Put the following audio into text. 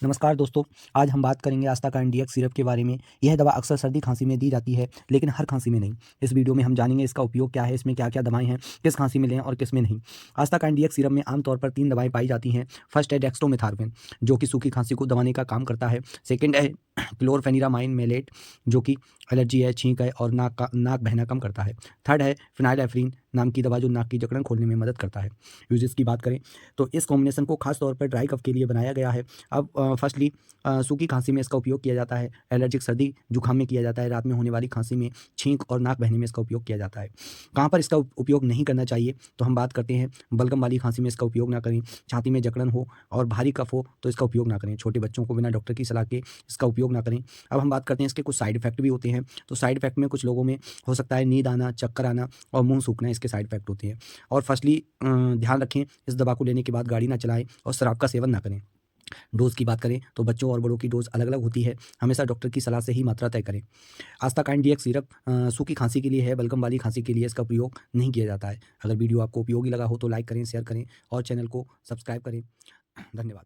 नमस्कार दोस्तों, आज हम बात करेंगे आस्ताकाइन डीएक्स सिरप के बारे में। यह दवा अक्सर सर्दी खांसी में दी जाती है, लेकिन हर खांसी में नहीं। इस वीडियो में हम जानेंगे इसका उपयोग क्या है, इसमें क्या-क्या दवाएं हैं, किस खांसी में लें और किस में नहीं। आस्ताकाइन डीएक्स सिरप में आमतौर पर 3 दवाएं पाई जाती हैं। फर्स्ट है डेक्स्ट्रोमेथार्फिन, जो कि सूखी खांसी को दबाने का काम करता है। सेकंड है क्लोरफेनिरामाइन मेलेट, जो कि एलर्जी है, छींक है और नाक बहना कम करता है। थर्ड है फिनाइलएफ्रिन नाम की दवा, जो नाक की जकड़न खोलने में मदद करता है। यूजेस की बात करें तो इस कॉम्बिनेशन को खास तौर पर ड्राई कफ के लिए बनाया गया है। अब फर्स्टली सूखी खांसी में इसका उपयोग किया जाता है। एलर्जिक सर्दी जुकाम में किया जाता है। रात में होने वाली खांसी में, छींक और नाक बहने में इसका उपयोग किया जाता है। कहाँ पर इसका उपयोग नहीं करना चाहिए, तो हम बात करते हैं बलगम वाली खांसी में इसका उपयोग ना करें। छाती में जकड़न हो और भारी कफ हो तो इसका उपयोग ना करें। छोटे बच्चों को बिना डॉक्टर की सलाह के इसका उपयोग ना करें। अब हम बात करते हैं इसके कुछ साइड इफेक्ट भी होते हैं। तो साइड इफेक्ट में कुछ लोगों में हो सकता है नींद आना, चक्कर आना और मुंह सूखना, इसके साइड इफेक्ट होते हैं। और फर्स्टली ध्यान रखें, इस दवा को लेने के बाद गाड़ी ना चलाएं और शराब का सेवन ना करें। डोज़ की बात करें तो बच्चों और बड़ों की डोज़ अलग-अलग होती है। हमेशा डॉक्टर की सलाह से ही मात्रा तय करें। आस्ताकाइन डीएक्स सिरप सूखी खांसी के लिए है, बलगम वाली खांसी के लिए इसका उपयोग नहीं किया जाता है। अगर वीडियो आपको उपयोगी लगा हो तो लाइक करें, शेयर करें और चैनल को सब्सक्राइब करें। धन्यवाद।